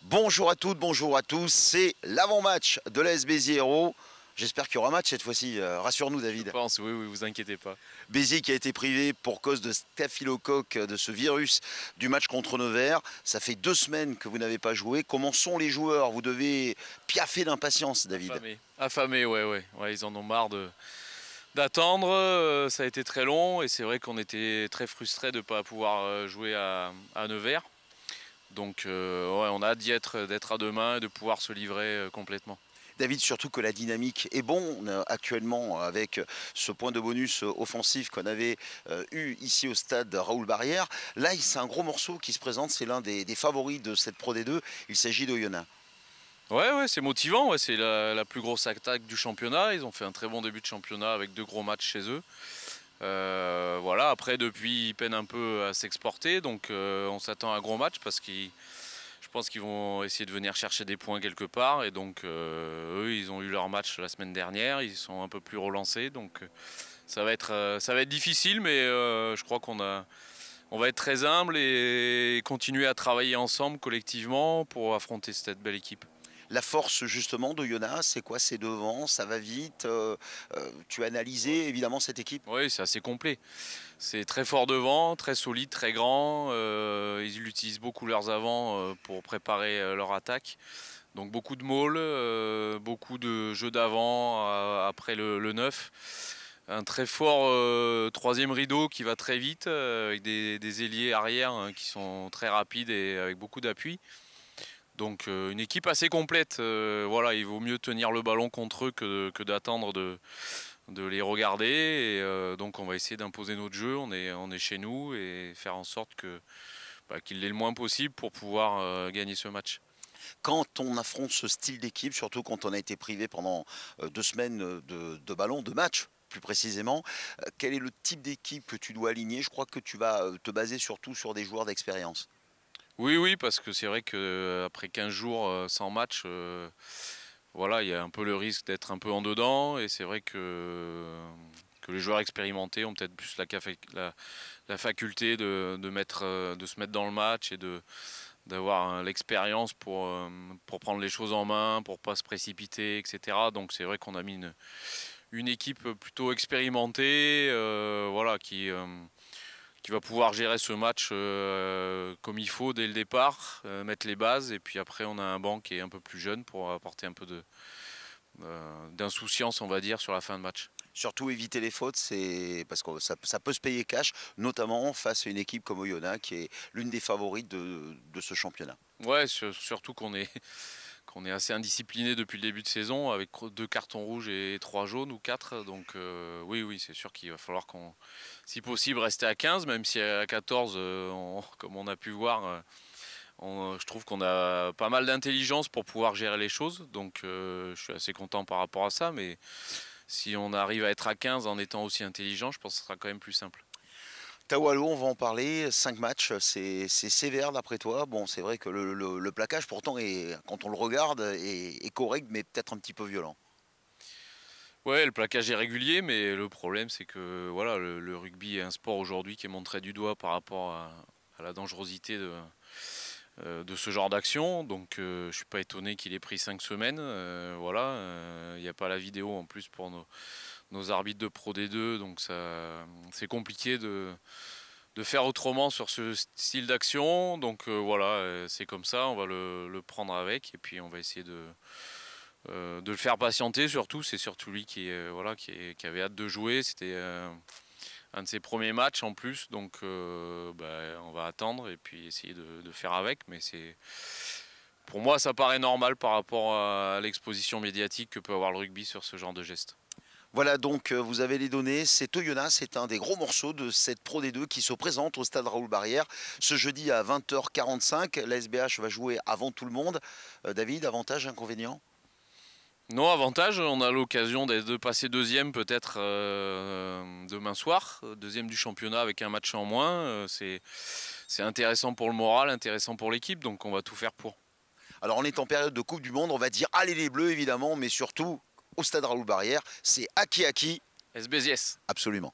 Bonjour à toutes, bonjour à tous, c'est l'avant-match de l'AS Béziers Hérault. J'espère qu'il y aura match cette fois-ci, rassure-nous Je David. pense, oui, vous inquiétez pas. Béziers qui a été privé pour cause de staphylocoque, de ce virus du match contre Nevers. Ça fait 2 semaines que vous n'avez pas joué. Comment sont les joueurs? Vous devez piaffer d'impatience David. Affamés, ouais, ils en ont marre d'attendre. Ça a été très long et c'est vrai qu'on était très frustrés de ne pas pouvoir jouer à Nevers. Donc ouais, on a hâte d'être à demain et de pouvoir se livrer complètement. David, surtout que la dynamique est bonne actuellement avec ce point de bonus offensif qu'on avait eu ici au stade Raoul Barrière. Là, c'est un gros morceau qui se présente, c'est l'un des favoris de cette Pro D2, il s'agit d'Oyonnax. Ouais, c'est motivant, ouais, c'est la plus grosse attaque du championnat. Ils ont fait un très bon début de championnat avec 2 gros matchs chez eux. Voilà, après depuis ils peinent un peu à s'exporter, donc on s'attend à un gros match parce que je pense qu'ils vont essayer de venir chercher des points quelque part, et donc eux ils ont eu leur match la semaine dernière, ils sont un peu plus relancés, donc ça va être difficile, mais je crois on va être très humble et continuer à travailler ensemble collectivement pour affronter cette belle équipe. La force justement d'Oyonnax, c'est quoi? C'est devant, ça va vite. Tu as analysé évidemment cette équipe? Oui, c'est assez complet. C'est très fort devant, très solide, très grand. Ils utilisent beaucoup leurs avants pour préparer leur attaque. Donc beaucoup de mauls, beaucoup de jeux d'avant après le 9. Un très fort troisième rideau qui va très vite, avec des ailiers arrière hein, qui sont très rapides et avec beaucoup d'appui. Donc une équipe assez complète. Voilà, il vaut mieux tenir le ballon contre eux que d'attendre de les regarder. Et donc on va essayer d'imposer notre jeu. On est chez nous et faire en sorte qu'il l'ait le moins possible pour pouvoir gagner ce match. Quand on affronte ce style d'équipe, surtout quand on a été privé pendant 2 semaines de ballon, de match plus précisément, quel est le type d'équipe que tu dois aligner? Je crois que tu vas te baser surtout sur des joueurs d'expérience. Oui, parce que c'est vrai qu'après 15 jours sans match, voilà, il y a un peu le risque d'être un peu en dedans. Et c'est vrai que les joueurs expérimentés ont peut-être plus la faculté de se mettre dans le match et d'avoir l'expérience pour prendre les choses en main, pour ne pas se précipiter, etc. Donc c'est vrai qu'on a mis une équipe plutôt expérimentée, voilà, qui va pouvoir gérer ce match comme il faut dès le départ, mettre les bases, et puis après on a un banc qui est un peu plus jeune pour apporter un peu d'insouciance, on va dire, sur la fin de match. Surtout éviter les fautes, c'est parce que ça peut se payer cash, notamment face à une équipe comme Oyonnax qui est l'une des favorites de ce championnat. Ouais, surtout qu'on est assez indiscipliné depuis le début de saison, avec 2 cartons rouges et 3 jaunes ou 4. Donc oui, c'est sûr qu'il va falloir si possible, rester à 15, même si à 14, comme on a pu voir, je trouve qu'on a pas mal d'intelligence pour pouvoir gérer les choses. Donc je suis assez content par rapport à ça, mais si on arrive à être à 15 en étant aussi intelligent, je pense que ce sera quand même plus simple. Tawalo, on va en parler, 5 matchs, c'est sévère d'après toi. Bon, c'est vrai que le plaquage pourtant, quand on le regarde, est correct, mais peut-être un petit peu violent. Ouais, le plaquage est régulier, mais le problème c'est que voilà, le rugby est un sport aujourd'hui qui est montré du doigt par rapport à la dangerosité de ce genre d'action. Donc je ne suis pas étonné qu'il ait pris 5 semaines. Voilà, il n'y a pas la vidéo en plus pour nos arbitres de Pro D2, donc c'est compliqué de faire autrement sur ce style d'action. Donc voilà, c'est comme ça, on va le prendre avec, et puis on va essayer de le faire patienter. Surtout, c'est surtout lui qui avait hâte de jouer. C'était un de ses premiers matchs en plus, donc on va attendre et puis essayer de faire avec. Mais pour moi, ça paraît normal par rapport à l'exposition médiatique que peut avoir le rugby sur ce genre de geste. Voilà, donc vous avez les données, c'est Oyonnax, c'est un des gros morceaux de cette Pro D2 qui se présente au stade Raoul Barrière ce jeudi à 20h45. La SBH va jouer avant tout le monde. David, avantage, inconvénient? Non, avantage, on a l'occasion de passer deuxième peut-être demain soir, deuxième du championnat avec un match en moins. C'est intéressant pour le moral, intéressant pour l'équipe, donc on va tout faire pour. Alors on est en période de Coupe du Monde, on va dire allez les Bleus évidemment, mais surtout au stade Raoul Barrière, c'est Aki Aki. SBZS. Absolument.